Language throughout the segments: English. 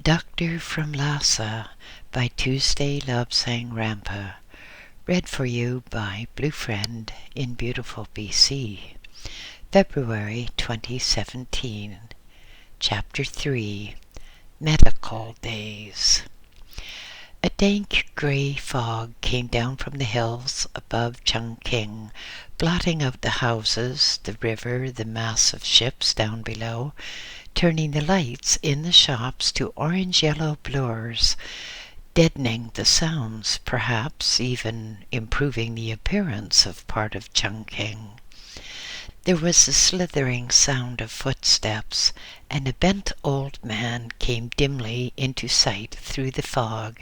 Doctor from Lhasa by Tuesday Lobsang Rampa. Read for you by BlueFriend in beautiful BC. February 2017. Chapter 3. Medical Days. A dank grey fog came down from the hills above Chung, blotting out the houses, the river, the mass of ships down below, turning the lights in the shops to orange-yellow blurs, deadening the sounds, perhaps even improving the appearance of part of Changtang. There was a slithering sound of footsteps, and a bent old man came dimly into sight through the fog,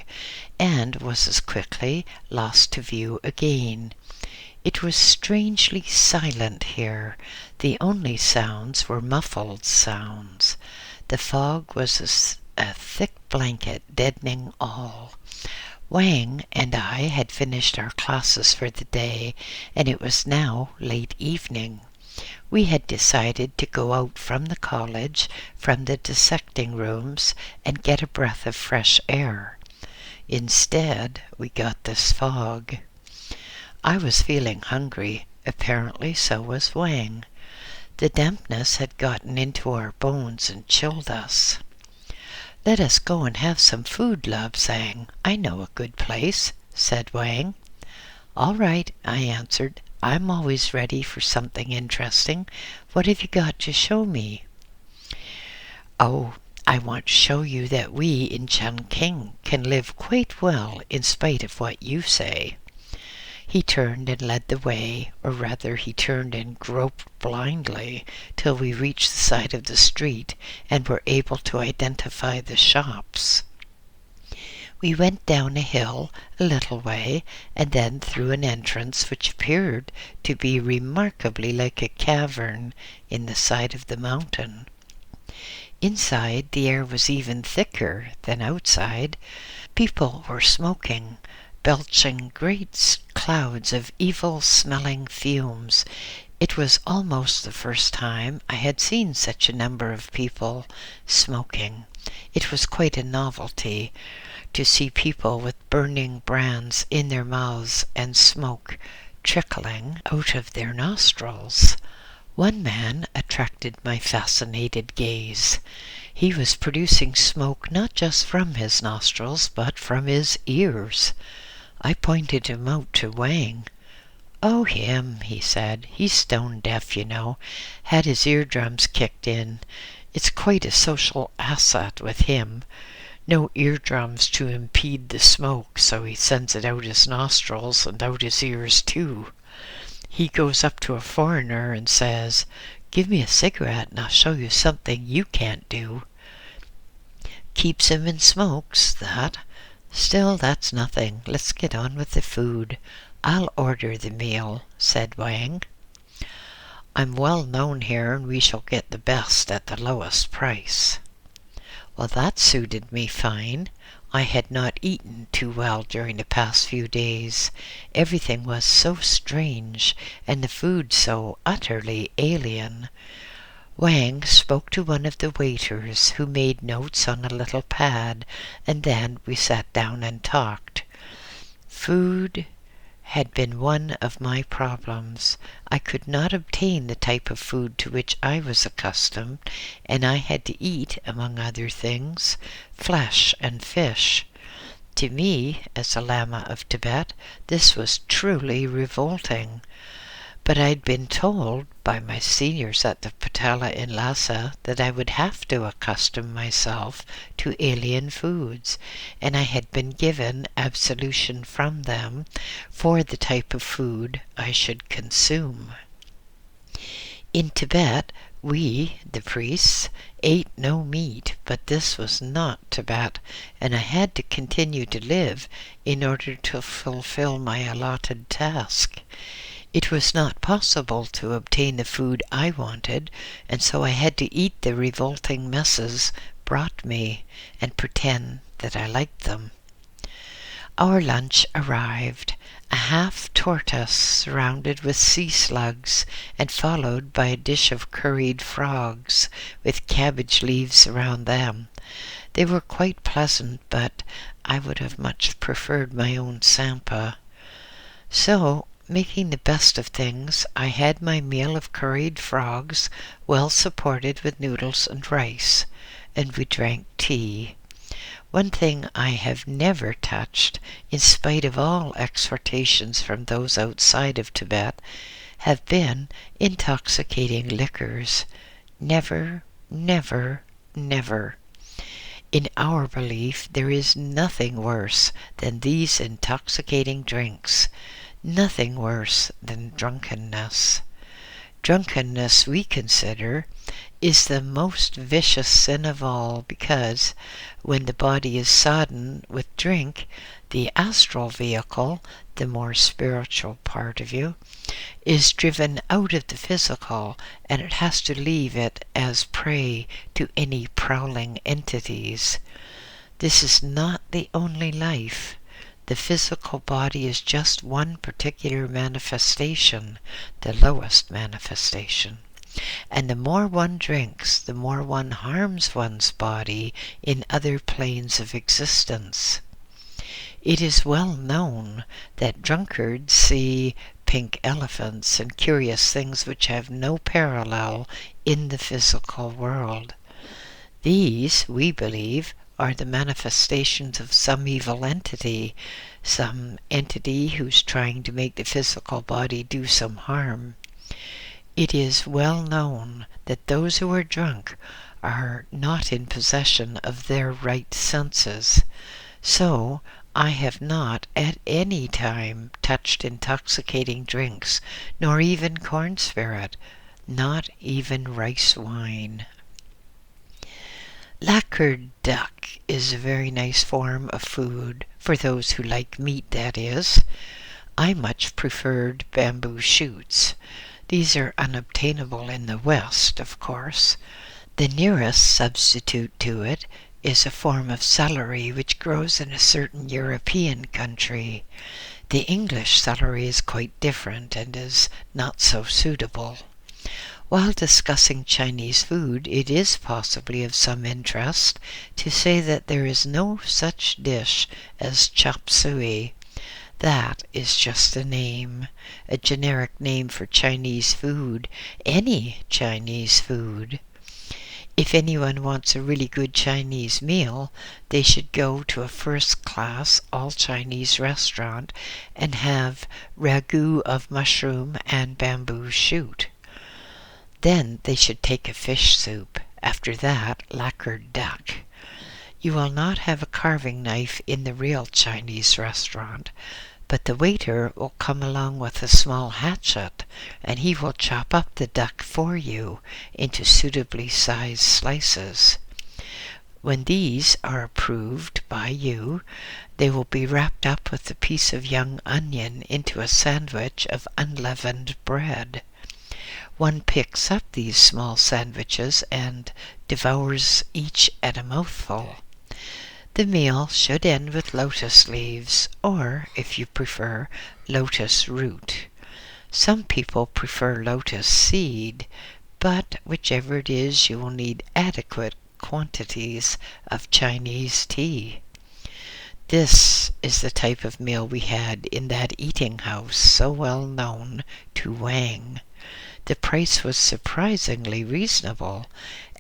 and was as quickly lost to view again. It was strangely silent here. The only sounds were muffled sounds. The fog was a thick blanket deadening all. Wang and I had finished our classes for the day, and it was now late evening. We had decided to go out from the college, from the dissecting rooms, and get a breath of fresh air. Instead, we got this fog. I was feeling hungry. Apparently so was Wang. The dampness had gotten into our bones and chilled us. "Let us go and have some food," Lobsang. "I know a good place," said Wang. "All right," I answered. "I'm always ready for something interesting. What have you got to show me?" "Oh, I want to show you that we in Changtang can live quite well in spite of what you say." He turned and led the way, or rather he turned and groped blindly till we reached the side of the street and were able to identify the shops. We went down a hill a little way, and then through an entrance which appeared to be remarkably like a cavern in the side of the mountain. Inside, the air was even thicker than outside. People were smoking, belching great clouds of evil-smelling fumes. It was almost the first time I had seen such a number of people smoking. It was quite a novelty to see people with burning brands in their mouths and smoke trickling out of their nostrils. One man attracted my fascinated gaze. He was producing smoke not just from his nostrils, but from his ears. I pointed him out to Wang. "Oh, him," he said. "He's stone deaf, you know. Had his eardrums kicked in. It's quite a social asset with him. No eardrums to impede the smoke, so he sends it out his nostrils and out his ears too. He goes up to a foreigner and says, 'Give me a cigarette and I'll show you something you can't do.' Keeps him in smokes, that. Still, that's nothing. Let's get on with the food. I'll order the meal," said Wang. "I'm well known here, and we shall get the best at the lowest price." Well, that suited me fine. I had not eaten too well during the past few days. Everything was so strange, and the food so utterly alien. Wang spoke to one of the waiters, who made notes on a little pad, and then we sat down and talked. Food had been one of my problems. I could not obtain the type of food to which I was accustomed, and I had to eat, among other things, flesh and fish. To me, as a Lama of Tibet, this was truly revolting. But I'd been told by my seniors at the Patala in Lhasa that I would have to accustom myself to alien foods, and I had been given absolution from them for the type of food I should consume. In Tibet, we, the priests, ate no meat, but this was not Tibet, and I had to continue to live in order to fulfill my allotted task. It was not possible to obtain the food I wanted, and so I had to eat the revolting messes brought me and pretend that I liked them. Our lunch arrived, a half tortoise surrounded with sea slugs and followed by a dish of curried frogs with cabbage leaves around them. They were quite pleasant, but I would have much preferred my own sampa. So, making the best of things, I had my meal of curried frogs, well supported with noodles and rice, and we drank tea. One thing I have never touched, in spite of all exhortations from those outside of Tibet, have been intoxicating liquors. Never, never, never. In our belief, there is nothing worse than these intoxicating drinks, nothing worse than drunkenness. Drunkenness, we consider, is the most vicious sin of all, because when the body is sodden with drink, the astral vehicle, the more spiritual part of you, is driven out of the physical, and it has to leave it as prey to any prowling entities. This is not the only life. The physical body is just one particular manifestation, the lowest manifestation. And the more one drinks, the more one harms one's body in other planes of existence. It is well known that drunkards see pink elephants and curious things which have no parallel in the physical world. These, we believe, are the manifestations of some evil entity, some entity who's trying to make the physical body do some harm. It is well known that those who are drunk are not in possession of their right senses. So, I have not at any time touched intoxicating drinks, nor even corn spirit, not even rice wine. Lacquered duck is a very nice form of food, for those who like meat, that is. I much preferred bamboo shoots. These are unobtainable in the West, of course. The nearest substitute to it is a form of celery which grows in a certain European country. The English celery is quite different and is not so suitable. While discussing Chinese food, it is possibly of some interest to say that there is no such dish as chop suey. That is just a name, a generic name for Chinese food, any Chinese food. If anyone wants a really good Chinese meal, they should go to a first-class all-Chinese restaurant and have ragu of mushroom and bamboo shoot. Then they should take a fish soup. After that, lacquered duck. You will not have a carving knife in the real Chinese restaurant, but the waiter will come along with a small hatchet, and he will chop up the duck for you into suitably sized slices. When these are approved by you, they will be wrapped up with a piece of young onion into a sandwich of unleavened bread. One picks up these small sandwiches and devours each at a mouthful. The meal should end with lotus leaves, or, if you prefer, lotus root. Some people prefer lotus seed, but whichever it is, you will need adequate quantities of Chinese tea. This is the type of meal we had in that eating house so well known to Wang. The price was surprisingly reasonable,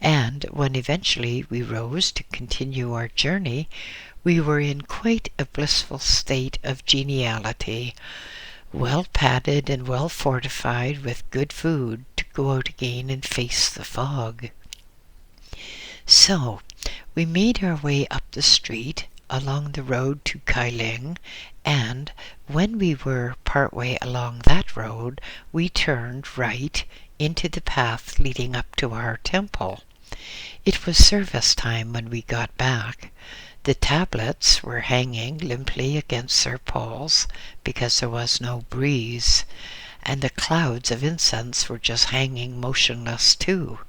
and when eventually we rose to continue our journey, we were in quite a blissful state of geniality, well padded and well fortified with good food to go out again and face the fog. So, we made our way up the street along the road to Kailing, and when we were partway along that road, we turned right into the path leading up to our temple. It was service time when we got back. The tablets were hanging limply against their poles because there was no breeze, and the clouds of incense were just hanging motionless too.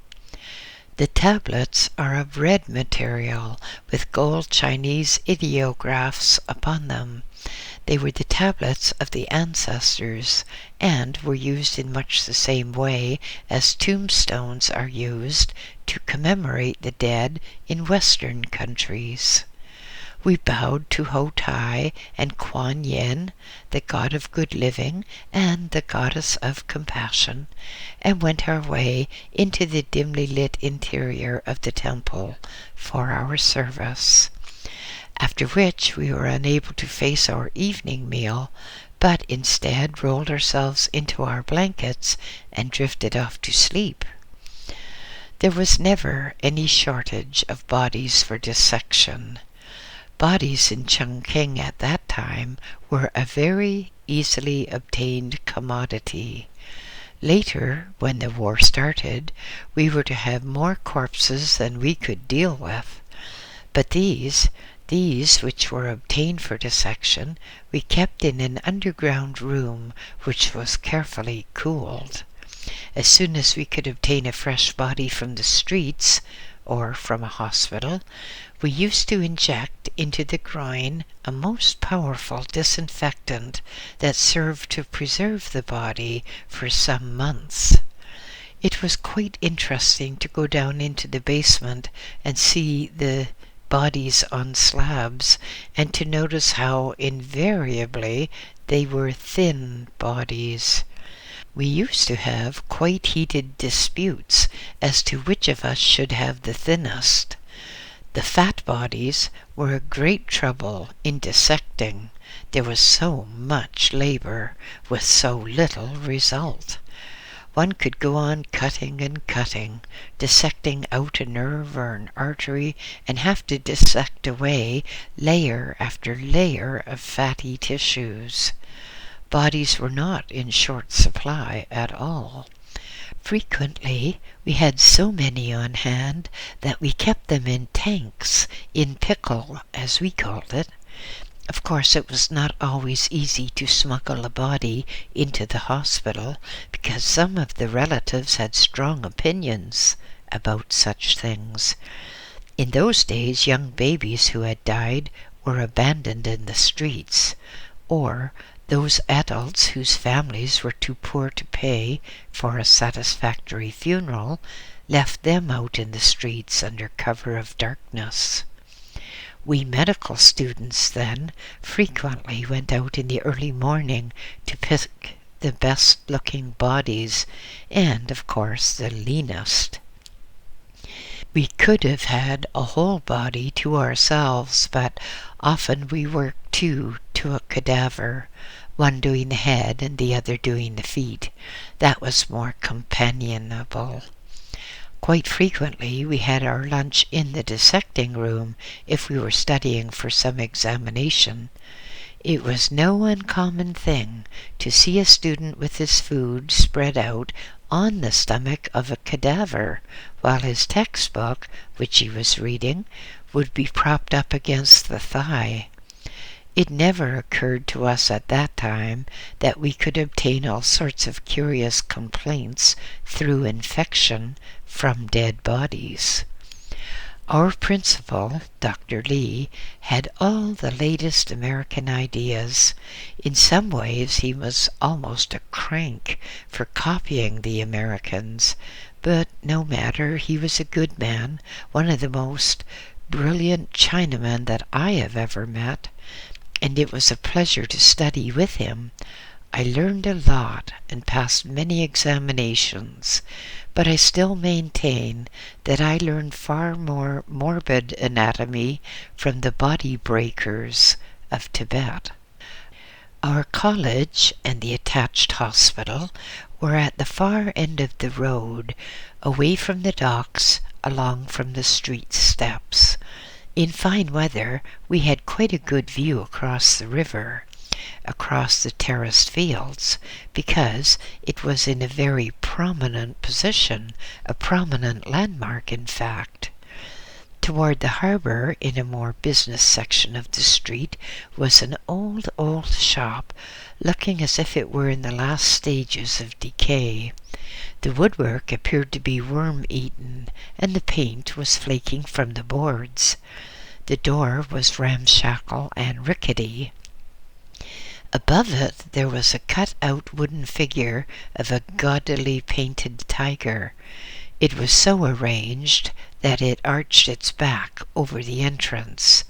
The tablets are of red material with gold Chinese ideographs upon them. They were the tablets of the ancestors, and were used in much the same way as tombstones are used to commemorate the dead in Western countries. We bowed to Ho Tai and Kuan Yin, the god of good living and the goddess of compassion, and went our way into the dimly lit interior of the temple for our service. After which we were unable to face our evening meal, but instead rolled ourselves into our blankets and drifted off to sleep. There was never any shortage of bodies for dissection. Bodies in Chongqing at that time were a very easily obtained commodity. Later, when the war started, we were to have more corpses than we could deal with. But these which were obtained for dissection, we kept in an underground room which was carefully cooled. As soon as we could obtain a fresh body from the streets or from a hospital, we used to inject into the groin a most powerful disinfectant that served to preserve the body for some months. It was quite interesting to go down into the basement and see the bodies on slabs, and to notice how invariably they were thin bodies. We used to have quite heated disputes as to which of us should have the thinnest. The fat bodies were a great trouble in dissecting. There was so much labor with so little result. One could go on cutting and cutting, dissecting out a nerve or an artery, and have to dissect away layer after layer of fatty tissues. Bodies were not in short supply at all. Frequently we had so many on hand that we kept them in tanks, in pickle, as we called it. Of course, it was not always easy to smuggle a body into the hospital, because some of the relatives had strong opinions about such things. In those days, young babies who had died were abandoned in the streets, or those adults whose families were too poor to pay for a satisfactory funeral left them out in the streets under cover of darkness. We medical students, then, frequently went out in the early morning to pick the best-looking bodies, and, of course, the leanest. We could have had a whole body to ourselves, but often we worked two to a cadaver, one doing the head and the other doing the feet. That was more companionable. Quite frequently we had our lunch in the dissecting room if we were studying for some examination. It was no uncommon thing to see a student with his food spread out on the stomach of a cadaver, while his textbook, which he was reading, would be propped up against the thigh. It never occurred to us at that time that we could obtain all sorts of curious complaints through infection from dead bodies. Our principal, Dr. Lee, had all the latest American ideas. In some ways he was almost a crank for copying the Americans, but no matter, he was a good man, one of the most brilliant Chinamen that I have ever met, and it was a pleasure to study with him. I learned a lot and passed many examinations, but I still maintain that I learned far more morbid anatomy from the body breakers of Tibet. Our college and the attached hospital were at the far end of the road, away from the docks, along from the street steps. In fine weather, we had quite a good view across the river, across the terraced fields, because it was in a very prominent position, a prominent landmark, in fact. Toward the harbor, in a more business section of the street, was an old shop, looking as if it were in the last stages of decay. The woodwork appeared to be worm-eaten, and the paint was flaking from the boards. The door was ramshackle and rickety. Above it there was a cut-out wooden figure of a gaudily painted tiger. It was so arranged that it arched its back over the entrance.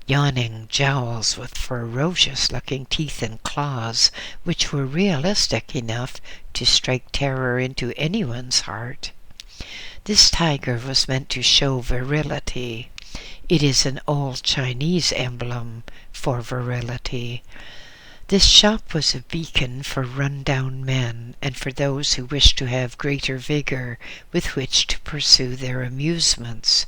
Yawning jowls with ferocious-looking teeth and claws, which were realistic enough to strike terror into anyone's heart. This tiger was meant to show virility. It is an old Chinese emblem for virility. This shop was a beacon for run-down men and for those who wished to have greater vigor with which to pursue their amusements.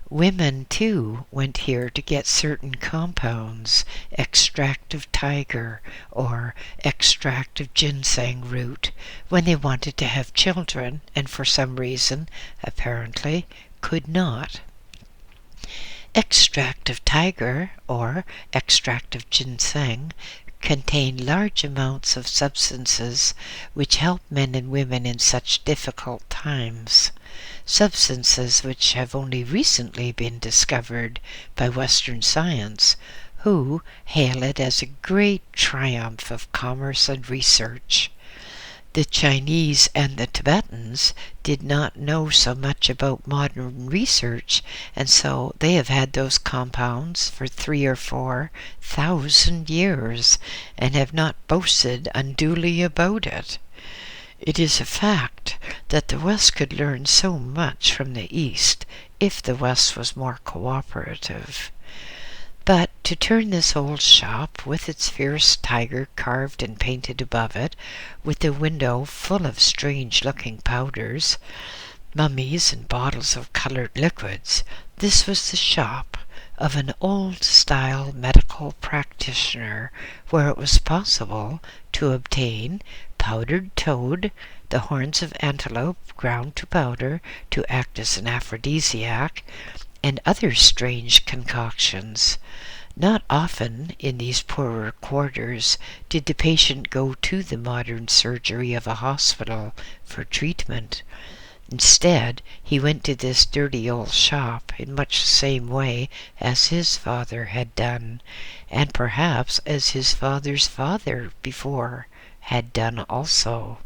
Women, too, went here to get certain compounds, extract of tiger or extract of ginseng root, when they wanted to have children and for some reason, apparently, could not. Extract of tiger or extract of ginseng contain large amounts of substances which help men and women in such difficult times, substances which have only recently been discovered by Western science, who hail it as a great triumph of commerce and research. The Chinese and the Tibetans did not know so much about modern research, and so they have had those compounds for 3,000 or 4,000 years, and have not boasted unduly about it. It is a fact that the West could learn so much from the East if the West was more cooperative. But to turn this old shop, with its fierce tiger carved and painted above it, with the window full of strange-looking powders, mummies and bottles of colored liquids, this was the shop of an old-style medical practitioner, where it was possible to obtain powdered toad, the horns of antelope ground to powder to act as an aphrodisiac, and other strange concoctions. Not often in these poorer quarters did the patient go to the modern surgery of a hospital for treatment. Instead, he went to this dirty old shop in much the same way as his father had done, and perhaps as his father's father before had done also.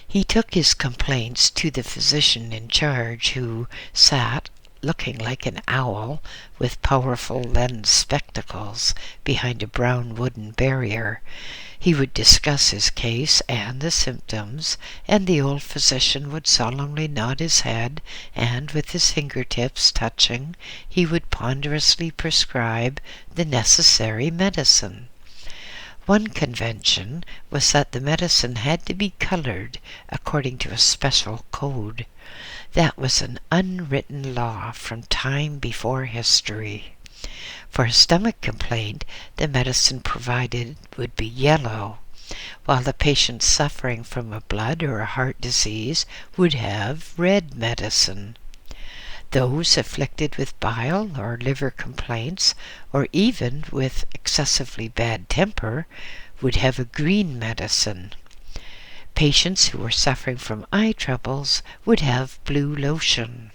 He took his complaints to the physician in charge, who sat looking like an owl with powerful lens spectacles behind a brown wooden barrier. He would discuss his case and the symptoms, and the old physician would solemnly nod his head, and with his fingertips touching, he would ponderously prescribe the necessary medicine. One convention was that the medicine had to be colored according to a special code. That was an unwritten law from time before history. For a stomach complaint, the medicine provided would be yellow, while the patient suffering from a blood or a heart disease would have red medicine. Those afflicted with bile or liver complaints, or even with excessively bad temper, would have a green medicine. Patients who were suffering from eye troubles would have blue lotion.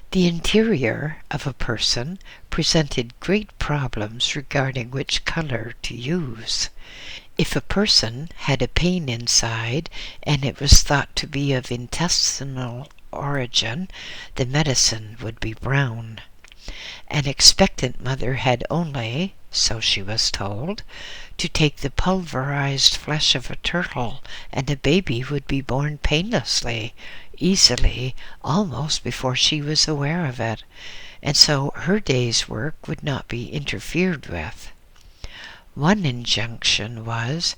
The interior of a person presented great problems regarding which color to use. If a person had a pain inside and it was thought to be of intestinal origin, the medicine would be brown. An expectant mother had only, so she was told, to take the pulverized flesh of a turtle, and the baby would be born painlessly, easily, almost before she was aware of it, and so her day's work would not be interfered with. One injunction was,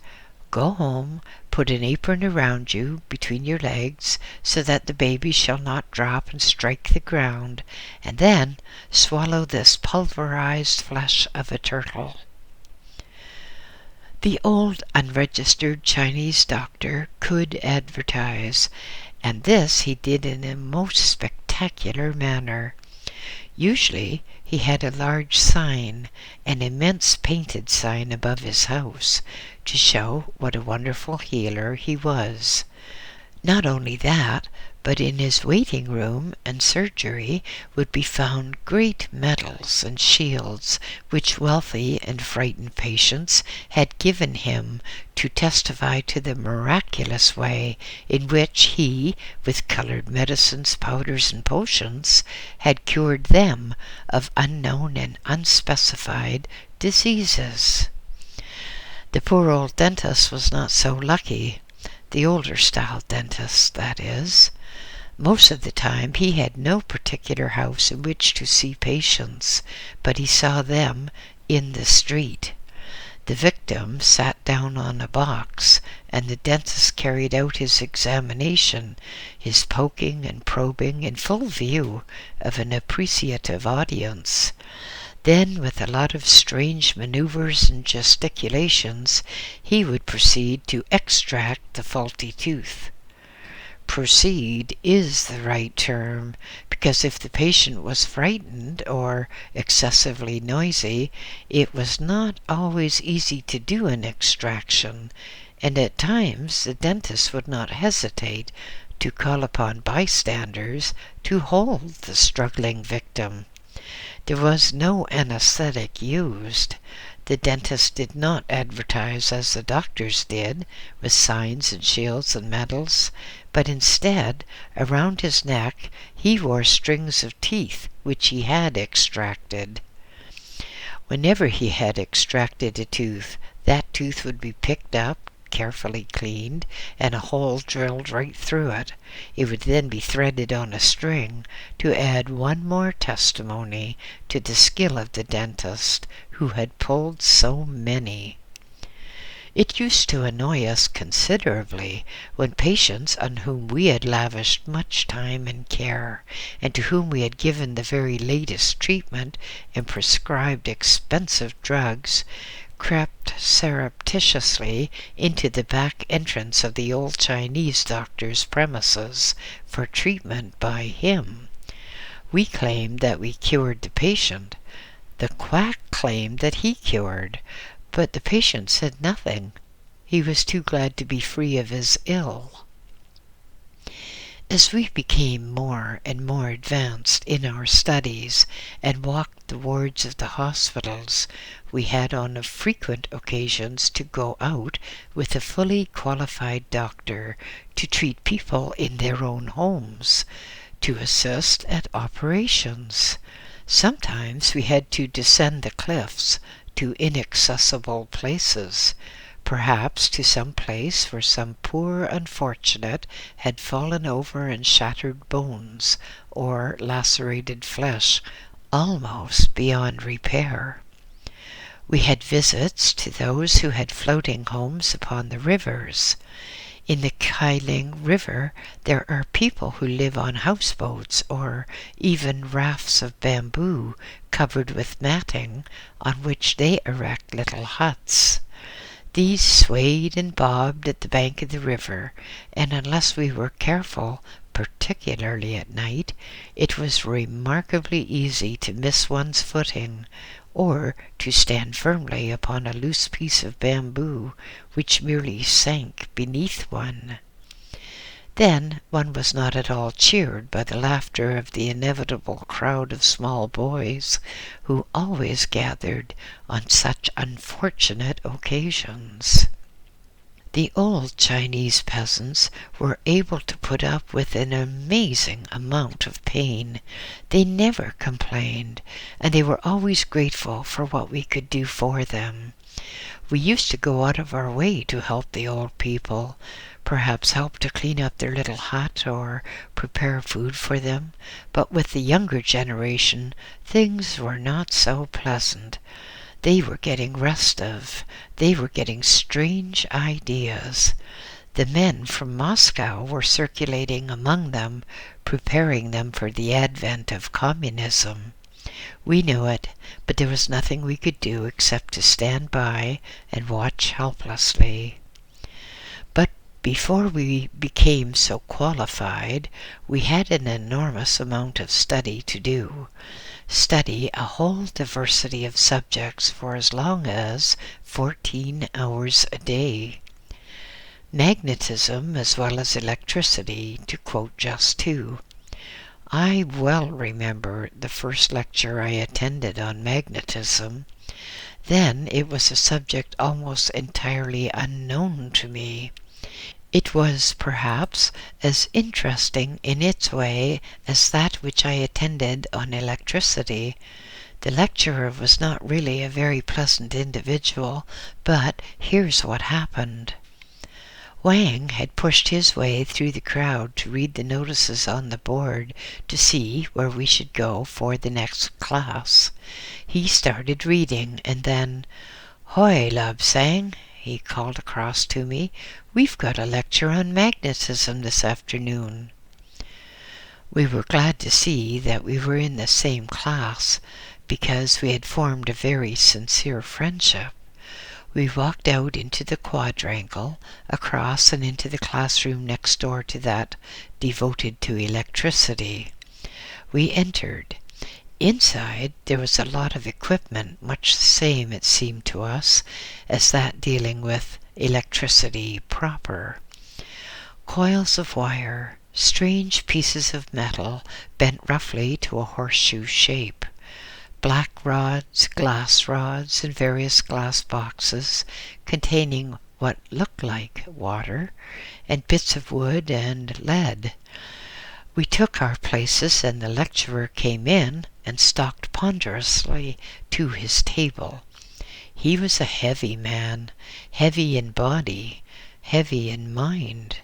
"Go home, put an apron around you between your legs, so that the baby shall not drop and strike the ground, and then swallow this pulverized flesh of a turtle." The old unregistered Chinese doctor could advertise, and this he did in a most spectacular manner. Usually he had a large sign, an immense painted sign above his house, to show what a wonderful healer he was. Not only that, but in his waiting room and surgery would be found great medals and shields which wealthy and frightened patients had given him to testify to the miraculous way in which he, with colored medicines, powders, and potions, had cured them of unknown and unspecified diseases. The poor old dentist was not so lucky. The older style dentist, that is. Most of the time he had no particular house in which to see patients, but he saw them in the street. The victim sat down on a box, and the dentist carried out his examination, his poking and probing in full view of an appreciative audience. Then, with a lot of strange maneuvers and gesticulations, he would proceed to extract the faulty tooth. Proceed is the right term, because if the patient was frightened or excessively noisy, it was not always easy to do an extraction, and at times the dentist would not hesitate to call upon bystanders to hold the struggling victim. There was no anesthetic used. The dentist did not advertise as the doctors did, with signs and shields and medals, but instead, around his neck, he wore strings of teeth which he had extracted. Whenever he had extracted a tooth, that tooth would be picked up, carefully cleaned, and a hole drilled right through it. It would then be threaded on a string to add one more testimony to the skill of the dentist who had pulled so many. It used to annoy us considerably when patients on whom we had lavished much time and care, and to whom we had given the very latest treatment and prescribed expensive drugs, crept surreptitiously into the back entrance of the old Chinese doctor's premises for treatment by him. We claimed that we cured the patient. The quack claimed that he cured, but the patient said nothing. He was too glad to be free of his ill. As we became more and more advanced in our studies and walked the wards of the hospitals, we had on frequent occasions to go out with a fully qualified doctor to treat people in their own homes, to assist at operations. Sometimes we had to descend the cliffs to inaccessible places, perhaps to some place where some poor unfortunate had fallen over and shattered bones or lacerated flesh almost beyond repair. We had visits to those who had floating homes upon the rivers. In the Kailing River there are people who live on houseboats or even rafts of bamboo covered with matting on which they erect little huts. These swayed and bobbed at the bank of the river, and unless we were careful, particularly at night, it was remarkably easy to miss one's footing, or to stand firmly upon a loose piece of bamboo which merely sank beneath one. Then one was not at all cheered by the laughter of the inevitable crowd of small boys who always gathered on such unfortunate occasions. The old Chinese peasants were able to put up with an amazing amount of pain. They never complained, and they were always grateful for what we could do for them. We used to go out of our way to help the old people, perhaps help to clean up their little hut or prepare food for them, but with the younger generation things were not so pleasant. They were getting restive. They were getting strange ideas. The men from Moscow were circulating among them, preparing them for the advent of communism. We knew it, but there was nothing we could do except to stand by and watch helplessly. But before we became so qualified, we had an enormous amount of study to do. Study a whole diversity of subjects for as long as 14 hours a day. magnetism as well as electricity, to quote just two. I well remember the first lecture I attended on magnetism. Then it was a subject almost entirely unknown to me. It was perhaps as interesting in its way as that which I attended on electricity. The lecturer was not really a very pleasant individual, but here's what happened. Wang had pushed his way through the crowd to read the notices on the board to see where we should go for the next class. He started reading, and then, "Hoi, Labsang," he called across to me, "we've got a lecture on magnetism this afternoon." We were glad to see that we were in the same class, because we had formed a very sincere friendship. We walked out into the quadrangle, across and into the classroom next door to that devoted to electricity. We entered. Inside there was a lot of equipment, much the same, it seemed to us, as that dealing with electricity proper. Coils of wire, strange pieces of metal bent roughly to a horseshoe shape, black rods, glass rods, and various glass boxes containing what looked like water, and bits of wood and lead. We took our places, and the lecturer came in and stalked ponderously to his table. He was a heavy man, heavy in body, heavy in mind.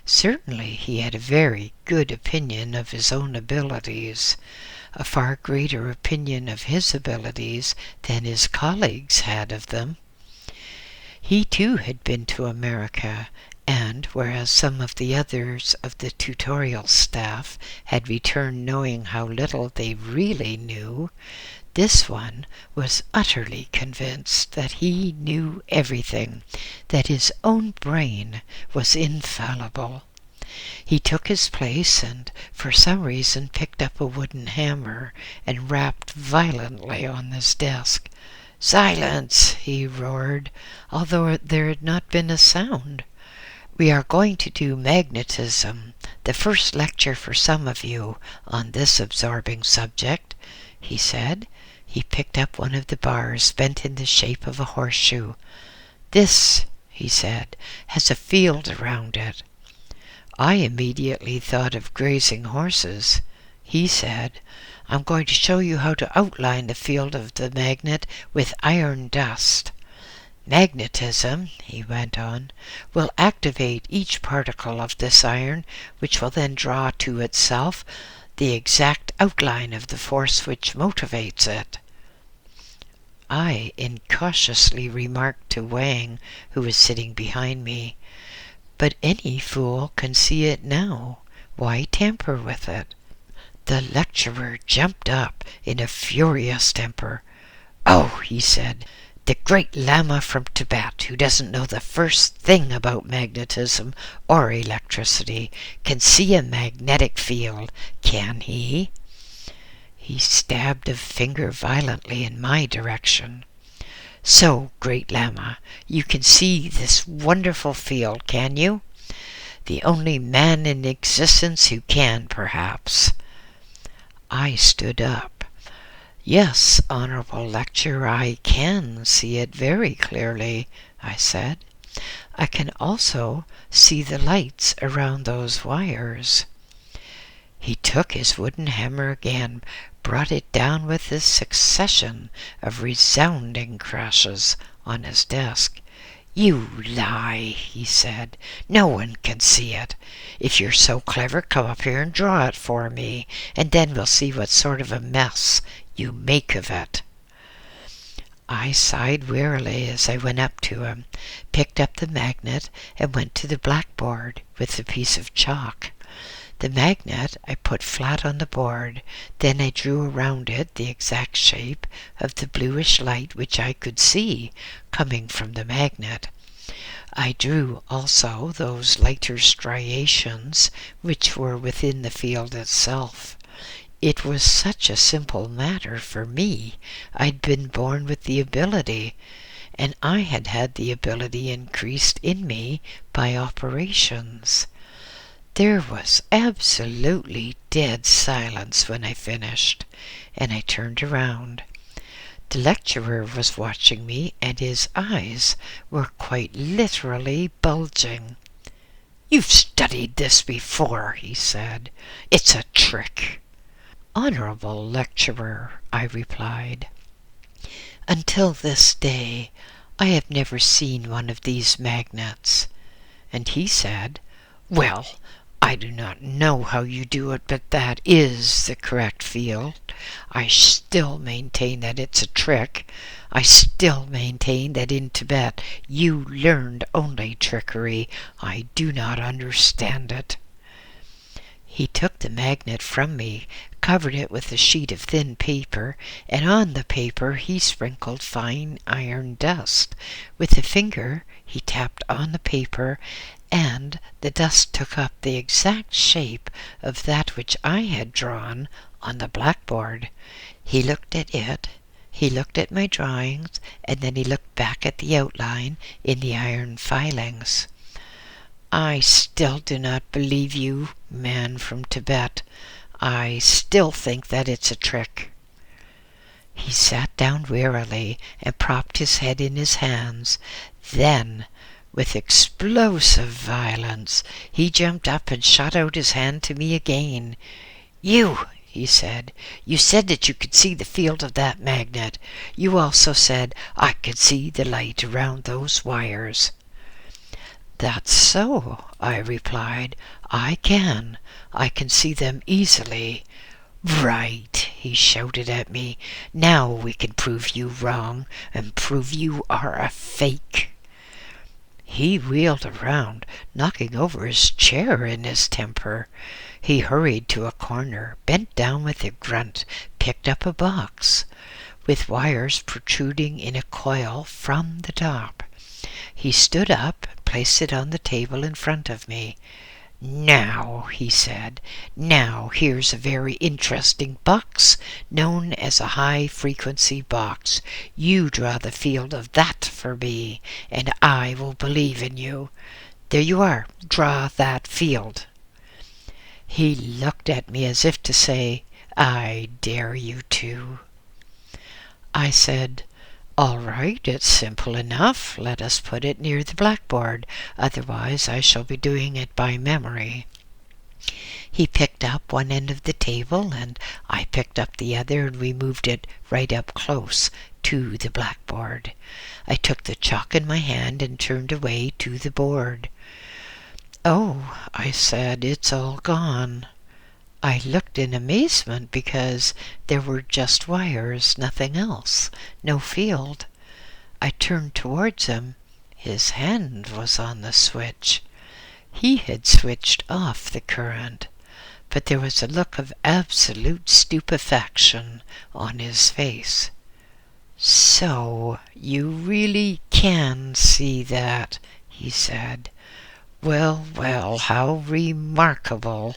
Certainly he had a very good opinion of his own abilities, a far greater opinion of his abilities than his colleagues had of them. He too had been to America, and whereas some of the others of the tutorial staff had returned knowing how little they really knew, this one was utterly convinced that he knew everything, that his own brain was infallible. He took his place and for some reason picked up a wooden hammer and rapped violently on his desk. "Silence!" he roared, although there had not been a sound. "We are going to do magnetism, the first lecture for some of you on this absorbing subject," he said. He picked up one of the bars bent in the shape of a horseshoe. "This," he said, "has a field around it." I immediately thought of grazing horses. He said, "I'm going to show you how to outline the field of the magnet with iron dust. Magnetism," he went on, "will activate each particle of this iron, which will then draw to itself the exact outline of the force which motivates it." I incautiously remarked to Wang, who was sitting behind me, "But any fool can see it now. Why tamper with it?" The lecturer jumped up in a furious temper. "Oh," he said, "the great Lama from Tibet, who doesn't know the first thing about magnetism or electricity, can see a magnetic field, can he?" He stabbed a finger violently in my direction. "So, great Lama, you can see this wonderful field, can you? The only man in existence who can, perhaps." I stood up. "Yes, honorable lecturer, I can see it very clearly," I said. "I can also see the lights around those wires." He took his wooden hammer again, brought it down with a succession of resounding crashes on his desk. "You lie," he said. "No one can see it. If you're so clever, come up here and draw it for me, and then we'll see what sort of a mess you make of it." I sighed wearily as I went up to him, picked up the magnet, and went to the blackboard with the piece of chalk. The magnet I put flat on the board, then I drew around it the exact shape of the bluish light which I could see coming from the magnet. I drew also those lighter striations which were within the field itself. It was such a simple matter for me. I'd been born with the ability, and I had had the ability increased in me by operations. There was absolutely dead silence when I finished, and I turned around. The lecturer was watching me, and his eyes were quite literally bulging. "You've studied this before," he said. "It's a trick." "Honorable lecturer," I replied, "until this day I have never seen one of these magnets." And he said, "Well, I do not know how you do it, but that is the correct field. I still maintain that it's a trick. I still maintain that in Tibet you learned only trickery. I do not understand it." He took the magnet from me, covered it with a sheet of thin paper, and on the paper he sprinkled fine iron dust. With a finger he tapped on the paper, and the dust took up the exact shape of that which I had drawn on the blackboard. He looked at it, he looked at my drawings, and then he looked back at the outline in the iron filings. "I still do not believe you, man from Tibet. I still think that it's a trick." He sat down wearily and propped his head in his hands. Then, with explosive violence, he jumped up and shot out his hand to me again. "You," he said, "you said that you could see the field of that magnet. You also said I could see the light around those wires." "That's so," I replied. "I can. I can see them easily." "Right," he shouted at me. "Now we can prove you wrong and prove you are a fake." He wheeled around, knocking over his chair in his temper. He hurried to a corner, bent down with a grunt, picked up a box with wires protruding in a coil from the top. He stood up, placed it on the table in front of me. "Now," he said, "now here's a very interesting box, known as a high-frequency box. You draw the field of that for me, and I will believe in you. There you are, draw that field." He looked at me as if to say, "I dare you to." I said, "All right, it's simple enough. Let us put it near the blackboard. Otherwise I shall be doing it by memory." He picked up one end of the table, and I picked up the other, and we moved it right up close to the blackboard. I took the chalk in my hand and turned away to the board. "Oh," I said, "it's all gone." I looked in amazement because there were just wires, nothing else, no field. I turned towards him. His hand was on the switch. He had switched off the current, but there was a look of absolute stupefaction on his face. "So you really can see that," he said. "Well, well, how remarkable."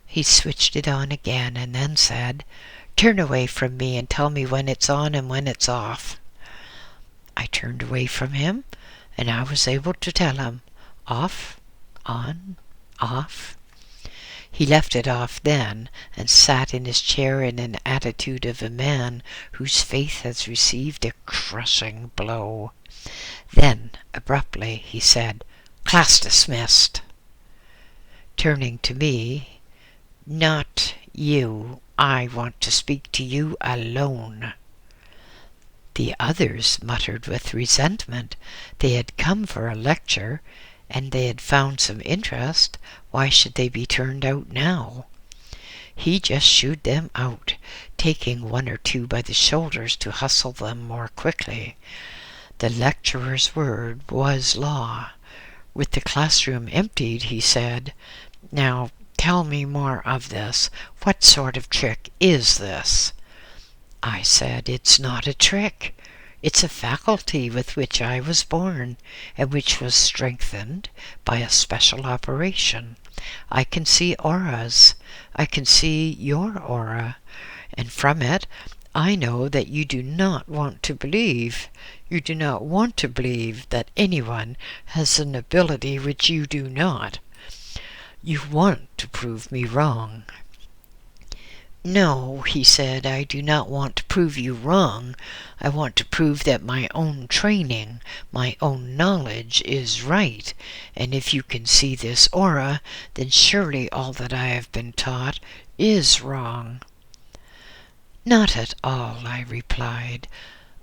He switched it on again and then said, "Turn away from me and tell me when it's on and when it's off." I turned away from him, and I was able to tell him, "Off, on, off." He left it off then, and sat in his chair in an attitude of a man whose faith has received a crushing blow. Then, abruptly, he said, "Class dismissed." Turning to me, "Not you. I want to speak to you alone." The others muttered with resentment. They had come for a lecture, and they had found some interest. Why should they be turned out now? He just shooed them out, taking one or two by the shoulders to hustle them more quickly. The lecturer's word was law. With the classroom emptied, he said, "Now, tell me more of this. What sort of trick is this?" I said, "It's not a trick. It's a faculty with which I was born, and which was strengthened by a special operation. I can see auras. I can see your aura, and from it I know that you do not want to believe. You do not want to believe that anyone has an ability which you do not. You want to prove me wrong." "No," he said, "I do not want to prove you wrong. I want to prove that my own training, my own knowledge is right. And if you can see this aura, then surely all that I have been taught is wrong." "Not at all," I replied.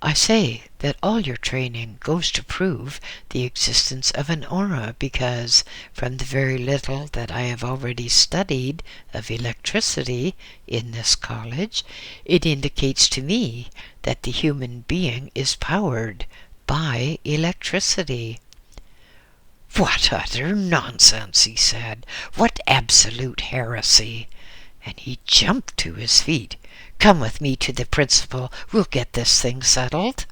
"I say that all your training goes to prove the existence of an aura because, from the very little that I have already studied of electricity in this college, it indicates to me that the human being is powered by electricity." "What utter nonsense," he said. "What absolute heresy." And he jumped to his feet. "Come with me to the principal. We'll get this thing settled."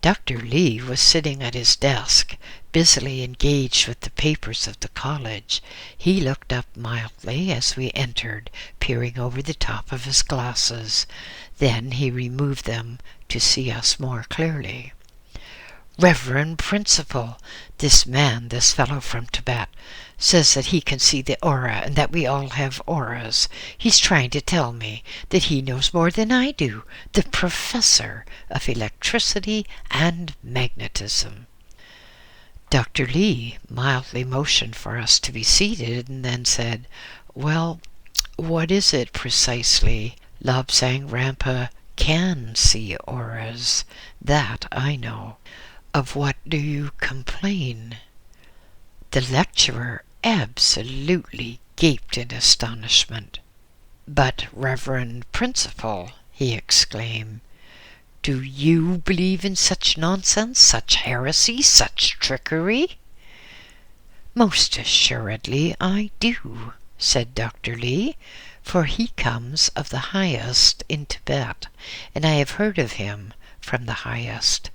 Dr. Lee was sitting at his desk, busily engaged with the papers of the college. He looked up mildly as we entered, peering over the top of his glasses. Then he removed them to see us more clearly. "Reverend Principal, this fellow from Tibet, says that he can see the aura and that we all have auras. He's trying to tell me that he knows more than I do, the professor of electricity and magnetism." Dr. Lee mildly motioned for us to be seated and then said, "Well, what is it precisely? Lobsang Rampa can see auras. That I know. Of what do you complain?" The lecturer absolutely gaped in astonishment. "But, Reverend Principal," he exclaimed, "do you believe in such nonsense, such heresy, such trickery?" "Most assuredly I do," said Dr. Lee, "for he comes of the highest in Tibet, and I have heard of him from the highest."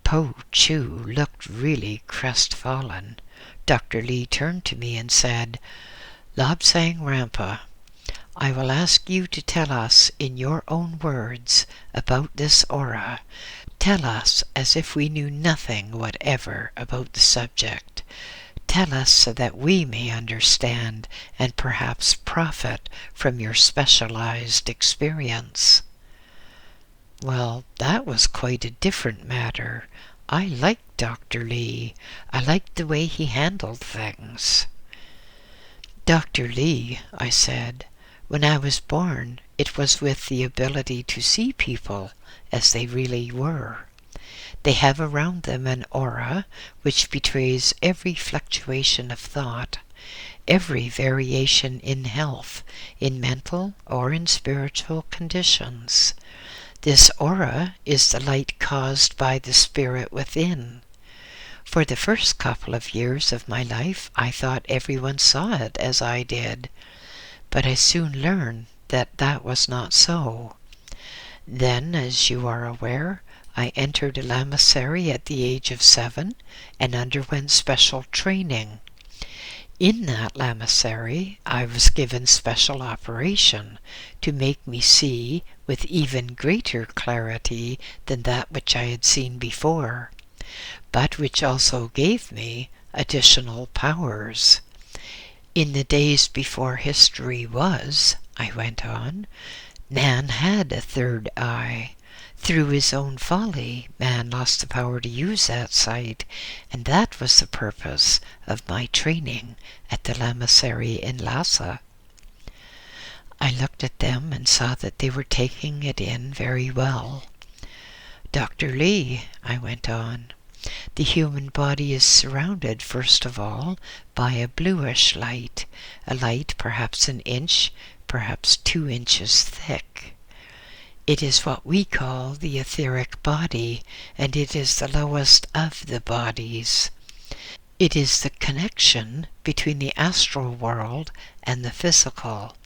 Po Chu looked really crestfallen. Dr. Lee turned to me and said, "Lobsang Rampa, I will ask you to tell us in your own words about this aura. Tell us as if we knew nothing whatever about the subject. Tell us so that we may understand and perhaps profit from your specialized experience." Well, that was quite a different matter. I liked Dr. Lee. I liked the way he handled things. "Dr. Lee," I said, "when I was born, it was with the ability to see people as they really were. They have around them an aura which betrays every fluctuation of thought, every variation in health, in mental or in spiritual conditions. This aura is the light caused by the spirit within. For the first couple of years of my life, I thought everyone saw it as I did, but I soon learned that that was not so. Then, as you are aware, I entered a lamasery at the age of 7 and underwent special training. In that lamasery, I was given special operation to make me see with even greater clarity than that which I had seen before, but which also gave me additional powers. In the days before history was, I went on, man had a third eye. Through his own folly, man lost the power to use that sight, and that was the purpose of my training at the lamasery in Lhasa." I looked at them and saw that they were taking it in very well. "Dr. Lee," I went on, "the human body is surrounded, first of all, by a bluish light, a light perhaps an inch, perhaps 2 inches thick. It is what we call the etheric body, and it is the lowest of the bodies. It is the connection between the astral world and the physical.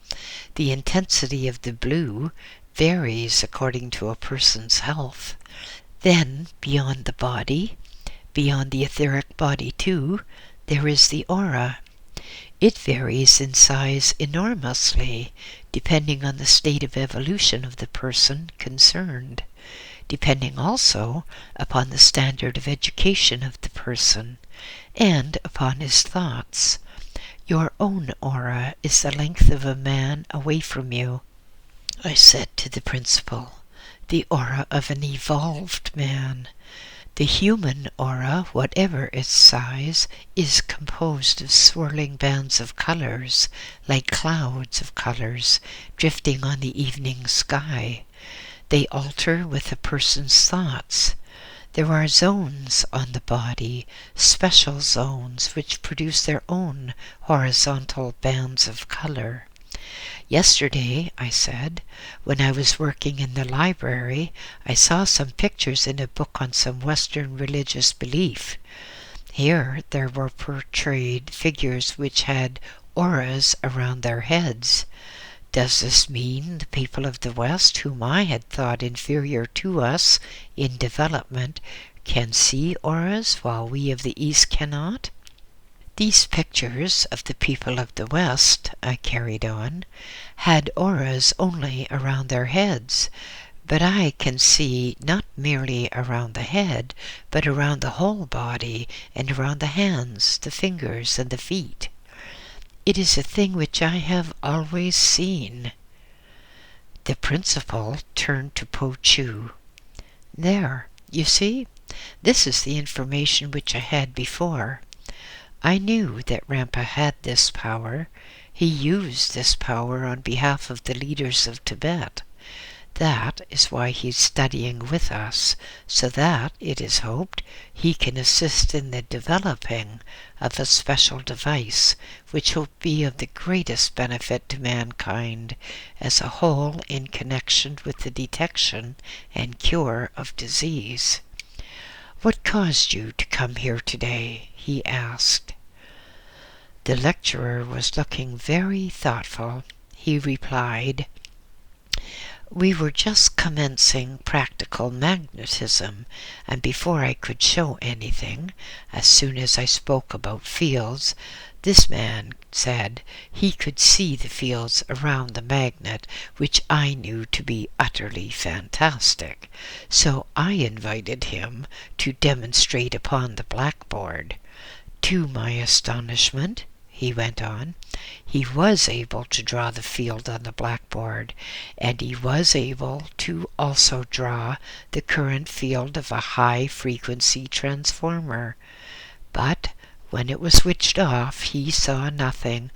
The intensity of the blue varies according to a person's health. Then, beyond the body, beyond the etheric body too, there is the aura. It varies in size enormously, depending on the state of evolution of the person concerned, depending also upon the standard of education of the person, and upon his thoughts. Your own aura is the length of a man away from you, I said to the principal, the aura of an evolved man. The human aura, whatever its size, is composed of swirling bands of colors, like clouds of colors drifting on the evening sky. They alter with a person's thoughts. There are zones on the body, special zones, which produce their own horizontal bands of color. Yesterday, I said, when I was working in the library, I saw some pictures in a book on some Western religious belief. Here there were portrayed figures which had auras around their heads. Does this mean the people of the West, whom I had thought inferior to us in development, can see auras while we of the East cannot? These pictures of the people of the West, I carried on, had auras only around their heads, but I can see not merely around the head, but around the whole body and around the hands, the fingers, and the feet. It is a thing which I have always seen. The principal turned to Po Chu. There, you see, this is the information which I had before. I knew that Rampa had this power. He used this power on behalf of the leaders of Tibet. That is why he's studying with us, so that, it is hoped, he can assist in the developing of a special device which will be of the greatest benefit to mankind as a whole in connection with the detection and cure of disease. "What caused you to come here today?" he asked. The lecturer was looking very thoughtful. He replied, "We were just commencing practical magnetism, and before I could show anything, as soon as I spoke about fields, this man said he could see the fields around the magnet, which I knew to be utterly fantastic. So I invited him to demonstrate upon the blackboard. To my astonishment," he went on, "he was able to draw the field on the blackboard, and he was able to also draw the current field of a high-frequency transformer. But when it was switched off, he saw nothing.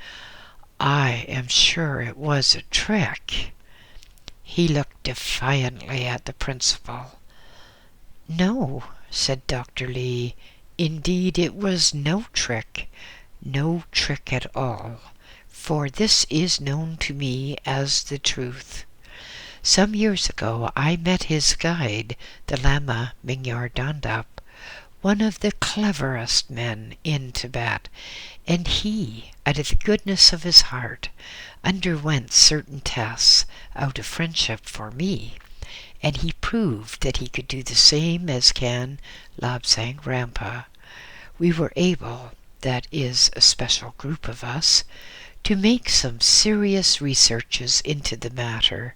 I am sure it was a trick." He looked defiantly at the principal. "No," said Dr. Lee, "indeed it was no trick at all, for this is known to me as the truth. Some years ago I met his guide, the Lama Mingyar Dondup, one of the cleverest men in Tibet, and he, out of the goodness of his heart, underwent certain tests out of friendship for me, and he proved that he could do the same as can Lobsang Rampa. We were able, that is, a special group of us, to make some serious researches into the matter,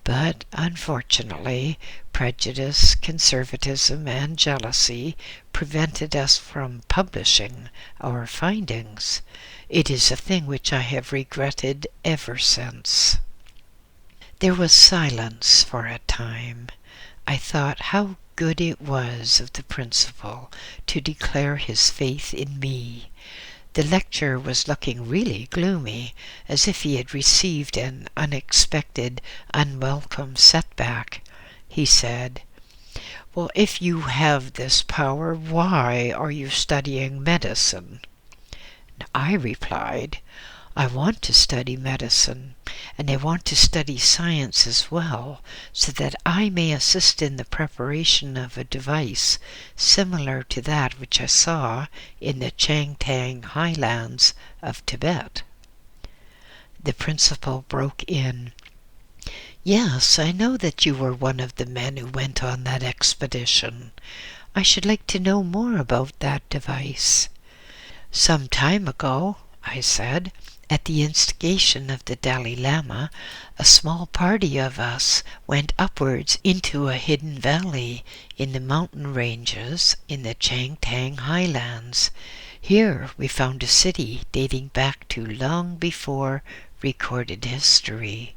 but unfortunately prejudice, conservatism, and jealousy prevented us from publishing our findings. It is a thing which I have regretted ever since." There was silence for a time. I thought how good it was of the principal to declare his faith in me. The lecturer was looking really gloomy, as if he had received an unexpected, unwelcome setback. He said, "Well, if you have this power, why are you studying medicine?" And I replied, "I want to study medicine, and I want to study science as well, so that I may assist in the preparation of a device similar to that which I saw in the Changtang Highlands of Tibet." The principal broke in, "Yes, I know that you were one of the men who went on that expedition. I should like to know more about that device." "Some time ago I said. At the instigation of the Dalai Lama, a small party of us went upwards into a hidden valley in the mountain ranges in the Changtang Highlands. Here we found a city dating back to long before recorded history,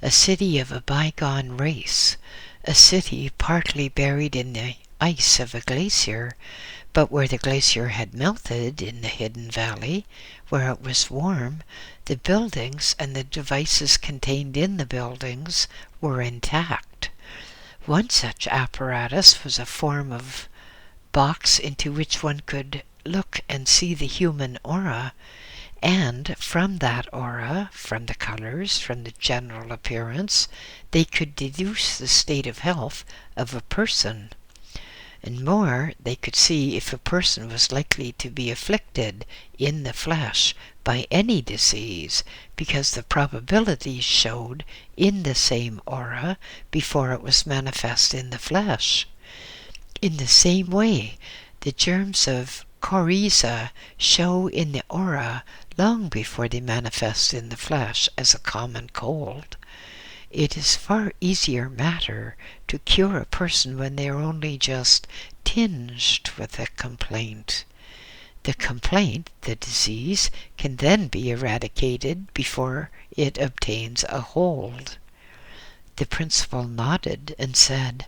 a city of a bygone race, a city partly buried in the ice of a glacier, but where the glacier had melted in the hidden valley, where it was warm, the buildings and the devices contained in the buildings were intact. One such apparatus was a form of box into which one could look and see the human aura, and from that aura, from the colors, from the general appearance, they could deduce the state of health of a person. And more, they could see if a person was likely to be afflicted in the flesh by any disease, because the probabilities showed in the same aura before it was manifest in the flesh. In the same way, the germs of coryza show in the aura long before they manifest in the flesh as a common cold. It is far easier matter to cure a person when they are only just tinged with a complaint. The complaint, the disease, can then be eradicated before it obtains a hold. The principal nodded and said,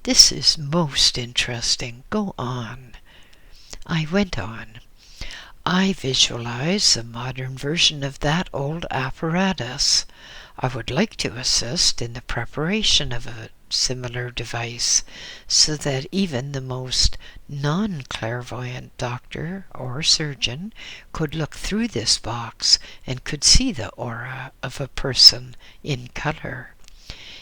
"This is most interesting. Go on." I went on. "I visualize a modern version of that old apparatus. I would like to assist in the preparation of a similar device, so that even the most non-clairvoyant doctor or surgeon could look through this box and could see the aura of a person in color.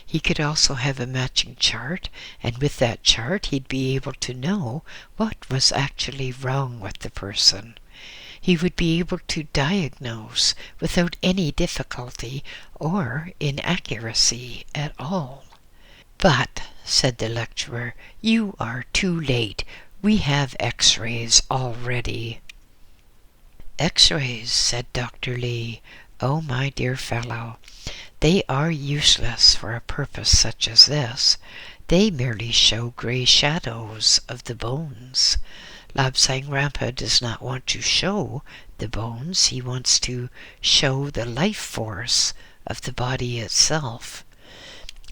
He could also have a matching chart, and with that chart he'd be able to know what was actually wrong with the person. He would be able to diagnose without any difficulty or inaccuracy at all." "But," said the lecturer, "you are too late. We have X-rays already." "X-rays," said Dr. Lee. "Oh, my dear fellow, they are useless for a purpose such as this. They merely show gray shadows of the bones. Lobsang Rampa does not want to show the bones. He wants to show the life force of the body itself.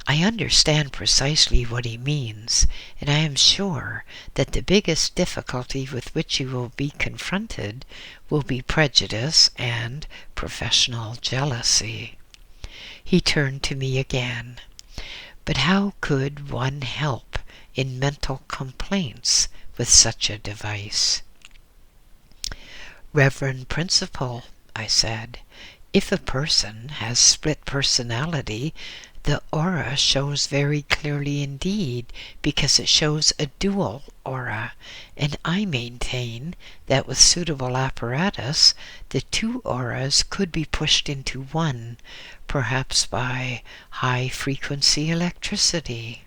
I understand precisely what he means, and I am sure that the biggest difficulty with which you will be confronted will be prejudice and professional jealousy." He turned to me again. "But how could one help in mental complaints with such a device?" "Reverend Principal," I said, "if a person has split personality, the aura shows very clearly indeed, because it shows a dual aura, and I maintain that with suitable apparatus, the two auras could be pushed into one, perhaps by high-frequency electricity."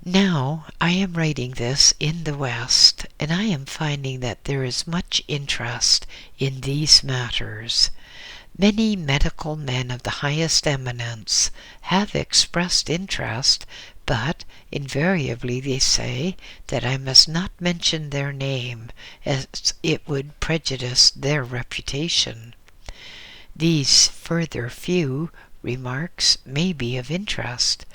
Now, I am writing this in the West, and I am finding that there is much interest in these matters. Many medical men of the highest eminence have expressed interest, but invariably they say that I must not mention their name, as it would prejudice their reputation. These further few remarks may be of interest.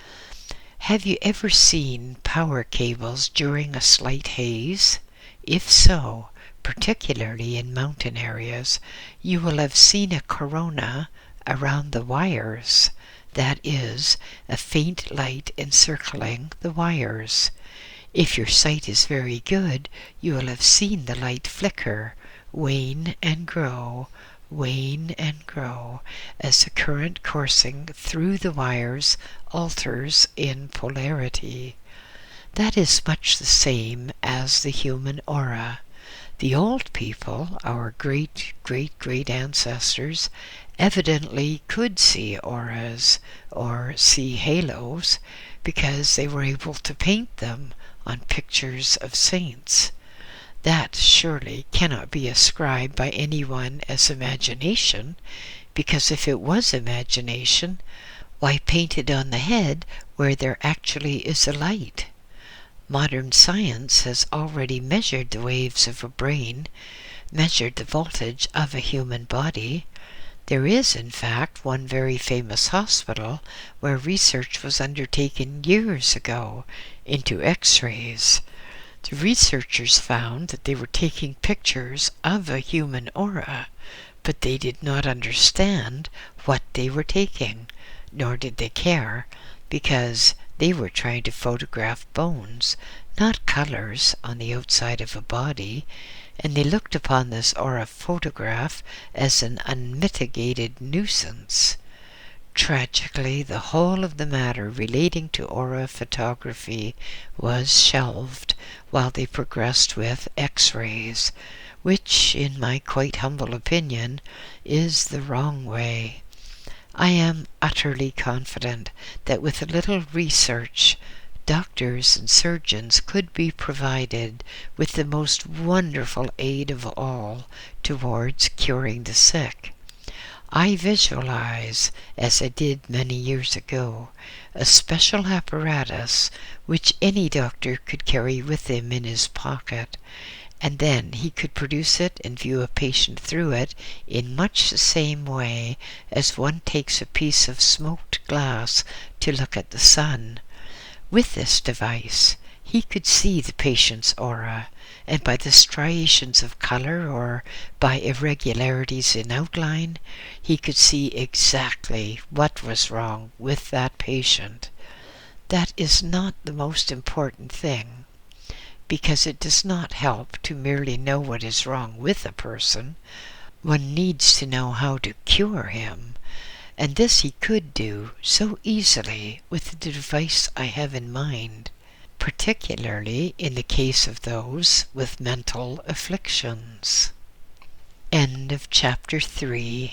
Have you ever seen power cables during a slight haze? If so, particularly in mountain areas, you will have seen a corona around the wires. That is, a faint light encircling the wires. If your sight is very good, you will have seen the light flicker, wane and grow, as the current coursing through the wires alters in polarity. That is much the same as the human aura. The old people, our great ancestors, evidently could see auras or see halos because they were able to paint them on pictures of saints. That surely cannot be ascribed by anyone as imagination, because if it was imagination, why paint it on the head where there actually is a light? Modern science has already measured the waves of a brain, measured the voltage of a human body. There is, in fact, one very famous hospital where research was undertaken years ago into X-rays. The researchers found that they were taking pictures of a human aura, but they did not understand what they were taking, nor did they care, because they were trying to photograph bones, not colors on the outside of a body, and they looked upon this aura photograph as an unmitigated nuisance. Tragically, the whole of the matter relating to aura photography was shelved while they progressed with X-rays, which, in my quite humble opinion, is the wrong way. I am utterly confident that with a little research, doctors and surgeons could be provided with the most wonderful aid of all towards curing the sick. I visualize, as I did many years ago, a special apparatus which any doctor could carry with him in his pocket, and then he could produce it and view a patient through it in much the same way as one takes a piece of smoked glass to look at the sun. With this device, he could see the patient's aura, and by the striations of color or by irregularities in outline, he could see exactly what was wrong with that patient. That is not the most important thing, because it does not help to merely know what is wrong with a person. One needs to know how to cure him, and this he could do so easily with the device I have in mind, particularly in the case of those with mental afflictions. End of chapter 3.